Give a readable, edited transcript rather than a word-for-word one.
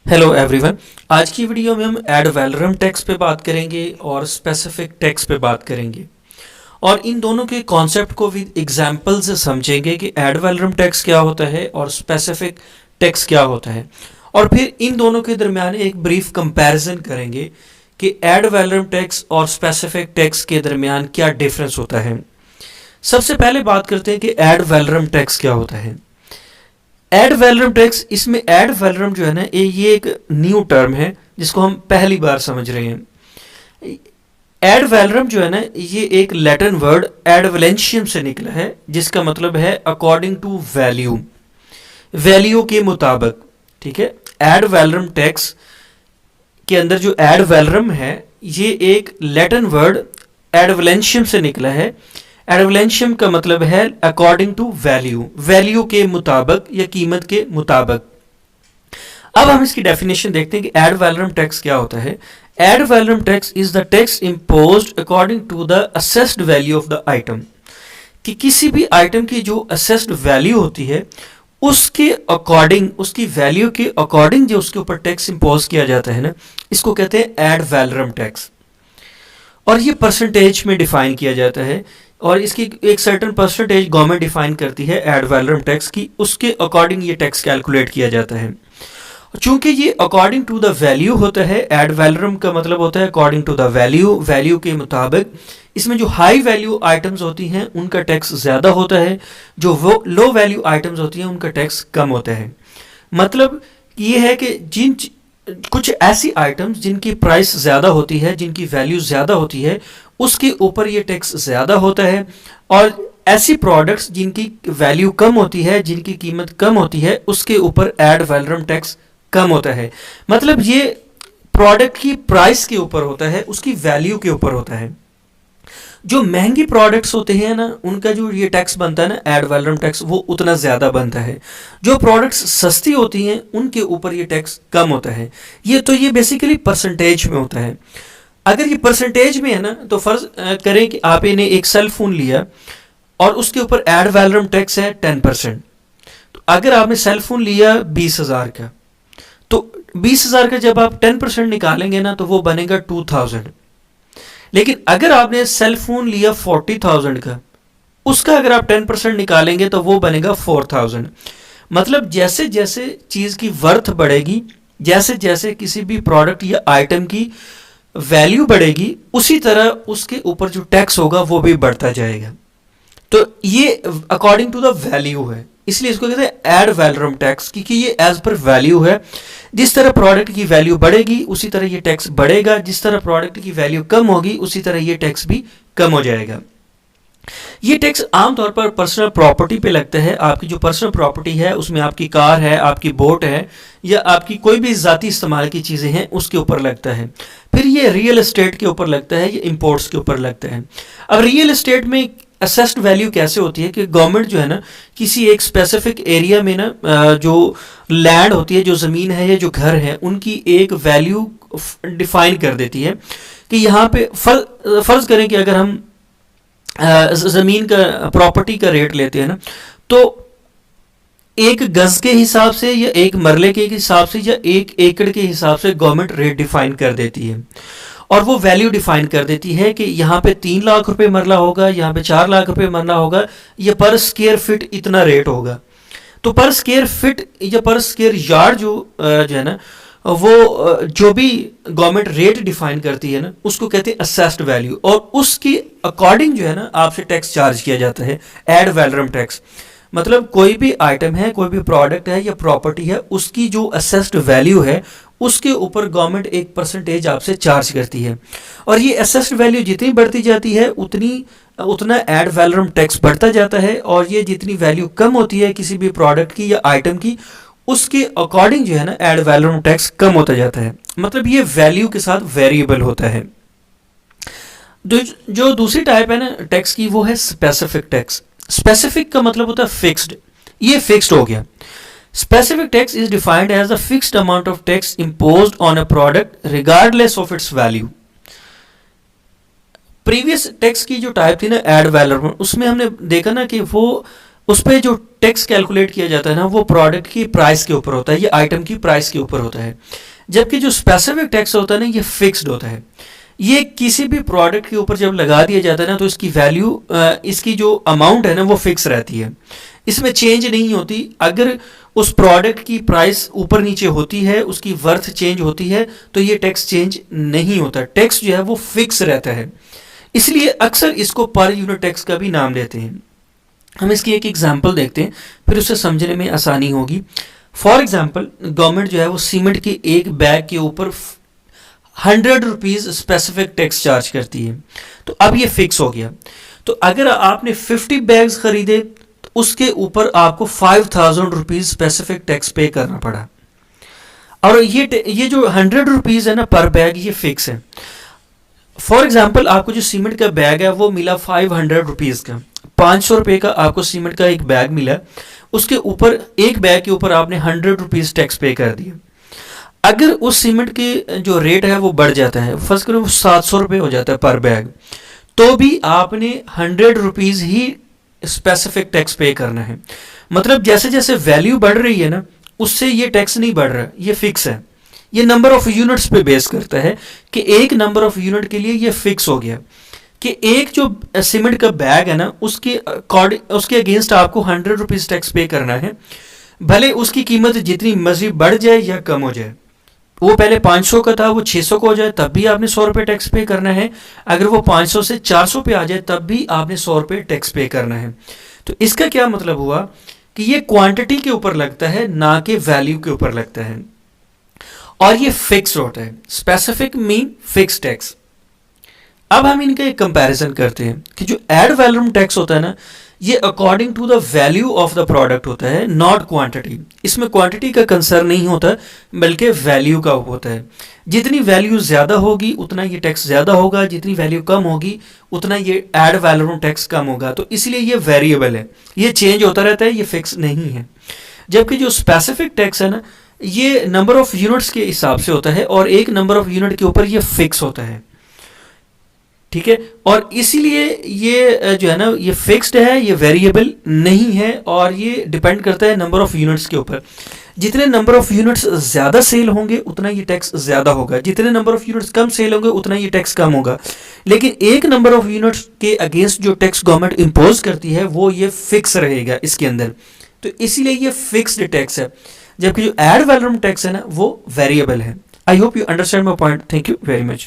Hello everyone. आज की video में हम एड वैलोरम टैक्स पे बात करेंगे और स्पेसिफिक टैक्स पे बात करेंगे और इन दोनों के कॉन्सेप्ट को विद एग्जांपल से समझेंगे कि एड वैलोरम टैक्स क्या होता है और स्पेसिफिक टैक्स क्या होता है और फिर इन दोनों के दरमियान एक ब्रीफ कंपैरिजन करेंगे कि एड वैलोरम टैक्स और स्पेसिफिक टैक्स के दरमियान क्या डिफरेंस होता है। सबसे पहले बात करते हैं कि एड वैलोरम टैक्स क्या होता है। एड वैलोरम टैक्स, इसमें एड वैलोरम जो है ना ये एक न्यू टर्म है जिसको हम पहली बार समझ रहे हैं। एड वैलोरम जो है ना ये एक लैटिन वर्ड एडवलेंशियम से निकला है जिसका मतलब है अकॉर्डिंग टू वैल्यू, वैल्यू के मुताबिक। ठीक है, एड वैलोरम टैक्स के अंदर जो एड वैलोरम है ये एक लैटिन वर्ड एडवलेंशियम से निकला है। एडवलेंशियम का मतलब है अकॉर्डिंग टू वैल्यू, वैल्यू के मुताबिक या कीमत के मुताबिक। अब हम इसकी डेफिनेशन देखते हैं कि एड वैलोरम टैक्स क्या होता है। Ad valorem tax is the tax imposed according to the assessed value of the item, कि किसी भी आइटम की जो असेस्ड वैल्यू होती है उसके अकॉर्डिंग, उसकी वैल्यू के अकॉर्डिंग जो उसके ऊपर टैक्स इम्पोज किया जाता है ना, इसको कहते हैं एड वैलोरम टैक्स। और ये परसेंटेज में डिफाइन किया जाता है और इसकी एक सर्टेन परसेंटेज गवर्नमेंट डिफाइन करती है एड वैलोरम टैक्स की, उसके अकॉर्डिंग ये टैक्स कैलकुलेट किया जाता है। चूंकि ये अकॉर्डिंग टू द वैल्यू होता है, एड वैलोरम का मतलब होता है according to the value, value के मुताबिक। इसमें जो हाई वैल्यू आइटम्स होती हैं उनका टैक्स ज़्यादा होता है, जो वो लो वैल्यू आइटम्स होती हैं उनका टैक्स कम होता है। मतलब ये है कि कुछ ऐसी आइटम्स जिनकी प्राइस ज़्यादा होती है, जिनकी वैल्यू ज़्यादा होती है, उसके ऊपर ये टैक्स ज़्यादा होता है, और ऐसी प्रोडक्ट्स जिनकी वैल्यू कम होती है, जिनकी कीमत कम होती है, उसके ऊपर एड वैलोरम टैक्स कम होता है। मतलब ये प्रोडक्ट की प्राइस के ऊपर होता है, उसकी वैल्यू के ऊपर होता है। जो महंगी प्रोडक्ट्स होते हैं ना उनका जो ये टैक्स बनता है ना एड वैलोरम टैक्स, वो उतना ज़्यादा बनता है। जो प्रोडक्ट्स सस्ती होती हैं उनके ऊपर ये टैक्स कम होता है। ये बेसिकली परसेंटेज में होता है। अगर ये परसेंटेज में है ना तो फर्ज करें कि आपने एक सेल फोन लिया और उसके ऊपर एड वैलोरम टैक्स है 10%। तो अगर आपने सेल फोन लिया 20,000 का, तो 20,000 का जब आप 10% निकालेंगे ना तो वो बनेगा 2,000। लेकिन अगर आपने सेल फोन लिया 40,000 का, उसका अगर आप 10% निकालेंगे तो वो बनेगा 4,000। मतलब जैसे जैसे चीज़ की वर्थ बढ़ेगी, जैसे जैसे किसी भी प्रोडक्ट या आइटम की वैल्यू बढ़ेगी, उसी तरह उसके ऊपर जो टैक्स होगा वो भी बढ़ता जाएगा। तो ये अकॉर्डिंग टू द वैल्यू है, इसलिए इसको कहते हैं एड वैलोरम टैक्स, क्योंकि ये एज पर वैल्यू है। जिस तरह प्रोडक्ट की वैल्यू बढ़ेगी उसी तरह ये टैक्स बढ़ेगा, जिस तरह प्रोडक्ट की वैल्यू कम होगी उसी तरह ये टैक्स भी कम हो जाएगा। ये टैक्स आमतौर पर पर्सनल प्रॉपर्टी पे लगता है। आपकी जो पर्सनल प्रॉपर्टी है उसमें आपकी कार है, आपकी बोट है, या आपकी कोई भी ज़ाती इस्तेमाल की चीज़ें हैं उसके ऊपर लगता है। फिर ये रियल एस्टेट के ऊपर लगता है, ये इंपोर्ट्स के ऊपर लगता है। अब रियल एस्टेट में असेस्ड वैल्यू कैसे होती है कि गवर्नमेंट जो है ना किसी एक स्पेसिफिक एरिया में ना जो लैंड होती है, जो ज़मीन है या जो घर है, उनकी एक वैल्यू डिफाइन कर देती है कि यहाँ पे फ़र्ज़ करें कि अगर हम ज़मीन का, प्रॉपर्टी का रेट लेते हैं ना, तो एक गज़ के हिसाब से या एक मरले के हिसाब से या एक एकड़ के हिसाब से गवर्नमेंट रेट डिफाइन कर देती है और वो वैल्यू डिफाइन कर देती है कि यहाँ पे 3 लाख रुपए मरला होगा, यहाँ पे 4 लाख रुपए मरला होगा, या पर स्क्वायर फीट इतना रेट होगा। तो पर स्क्वायर फीट या पर स्क्वायर यार्ड जो है ना वो जो भी गवर्नमेंट रेट डिफाइन करती है ना उसको कहते हैं असेस्ड वैल्यू, और उसकी अकॉर्डिंग जो है ना आपसे टैक्स चार्ज किया जाता है, एड वैलोरम टैक्स। मतलब कोई भी आइटम है, कोई भी प्रोडक्ट है या प्रॉपर्टी है, उसकी जो असेस्ड वैल्यू है उसके ऊपर गवर्नमेंट एक परसेंटेज आपसे चार्ज करती है, और ये असेस्ड वैल्यू जितनी बढ़ती जाती है उतना एड वैलोरम टैक्स बढ़ता जाता है, और ये जितनी वैल्यू कम होती है किसी भी प्रोडक्ट की या आइटम की, उसके अकॉर्डिंग जो है ना एड वैलोरम टैक्स कम होता जाता है। मतलब ये वैल्यू के साथ वेरिएबल होता है। जो दूसरी टाइप है ना टैक्स की वो है स्पेसिफिक टैक्स। स्पेसिफिक का मतलब होता है फिक्स्ड, ये फिक्स्ड हो गया। Specific tax is defined as the fixed amount of tax imposed on a product regardless of its value. Previous tax की जो टाइप थी ना एड वैलोरम, उसमें हमने देखा ना कि वो उस पर जो टैक्स कैलकुलेट किया जाता है ना वो प्रोडक्ट की प्राइस के ऊपर होता है, ये आइटम की प्राइस के ऊपर होता है। जबकि जो स्पेसिफिक टैक्स होता है ना ये फिक्स्ड होता है, ये किसी भी प्रोडक्ट के ऊपर जब लगा दिया जाता है ना तो इसकी वैल्यू, इसकी जो अमाउंट है ना वो फिक्स रहती है, इसमें चेंज नहीं होती। अगर उस प्रोडक्ट की प्राइस ऊपर नीचे होती है, उसकी वर्थ चेंज होती है, तो ये टैक्स चेंज नहीं होता, टैक्स जो है वो फिक्स रहता है। इसलिए अक्सर इसको पर यूनिट टैक्स का भी नाम देते हैं। हम इसकी एक एग्जांपल देखते हैं, फिर उसे समझने में आसानी होगी। फॉर एग्जांपल गवर्नमेंट जो है वो सीमेंट के एक बैग के ऊपर 100 रुपीज़ स्पेसिफिक टैक्स चार्ज करती है, तो अब ये फिक्स हो गया। तो अगर आपने 50 बैग्स खरीदे तो उसके ऊपर आपको 5000 रुपीज़ स्पेसिफिक टैक्स पे करना पड़ा। और ये जो 100 रुपीज़ है ना पर बैग, ये फिक्स है। फॉर एग्जाम्पल आपको जो सीमेंट का बैग है वो मिला 500 रुपीज़ का, 500 रुपये का आपको सीमेंट का एक बैग मिला, उसके ऊपर एक बैग के ऊपर आपने 100 रुपीज़ टैक्स पे कर दिया। अगर उस सीमेंट की जो रेट है वो बढ़ जाता है, फर्स्ट करो वो 700 रुपये हो जाता है पर बैग, तो भी आपने 100 रुपीज़ ही स्पेसिफिक टैक्स पे करना है। मतलब जैसे जैसे वैल्यू बढ़ रही है ना उससे ये टैक्स नहीं बढ़ रहा, ये फिक्स है। ये नंबर ऑफ यूनिट्स पे बेस करता है कि एक नंबर ऑफ यूनिट के लिए ये फिक्स हो गया कि एक जो सीमेंट का बैग है ना उसके अगेंस्ट आपको 100 रुपीज़ टैक्स पे करना है, भले उसकी कीमत जितनी मर्जी बढ़ जाए या कम हो जाए। वो पहले 500 का था वो 600 का हो जाए तब भी आपने 100 रुपये टैक्स पे करना है, अगर वो 500 से 400 पे आ जाए तब भी आपने 100 रुपये टैक्स पे करना है। तो इसका क्या मतलब हुआ कि ये क्वांटिटी के ऊपर लगता है ना कि वैल्यू के ऊपर लगता है, और ये फिक्स होता है। Specific mean fix tax. अब हम इनका एक कंपैरिजन करते हैं कि जो एड वैलोरम टैक्स होता है ना ये according to the value of the product होता है, नॉट क्वांटिटी। इसमें क्वांटिटी का कंसर्न नहीं होता बल्कि वैल्यू का होता है। जितनी वैल्यू ज़्यादा होगी उतना ये टैक्स ज़्यादा होगा, जितनी वैल्यू कम होगी उतना ये एड वैलोरम टैक्स कम होगा। तो इसलिए ये वेरिएबल है, ये चेंज होता रहता है, ये फिक्स नहीं है। जबकि जो स्पेसिफिक टैक्स है ना ये नंबर ऑफ यूनिट्स के हिसाब से होता है और एक नंबर ऑफ यूनिट के ऊपर ये फिक्स होता है, ठीक है। और इसीलिए ये जो है ना ये फिक्स्ड है, ये वेरिएबल नहीं है, और ये डिपेंड करता है नंबर ऑफ यूनिट्स के ऊपर। जितने नंबर ऑफ यूनिट्स ज़्यादा सेल होंगे उतना ये टैक्स ज़्यादा होगा, जितने नंबर ऑफ यूनिट्स कम सेल होंगे उतना ये टैक्स कम होगा। लेकिन एक नंबर ऑफ यूनिट्स के अगेंस्ट जो टैक्स गवर्नमेंट इम्पोज करती है वो ये फिक्स रहेगा इसके अंदर, तो इसीलिए ये फिक्स्ड टैक्स है। जबकि जो एड वैलोरम टैक्स है ना वो वेरिएबल है। I hope you understand my point. Thank you very much.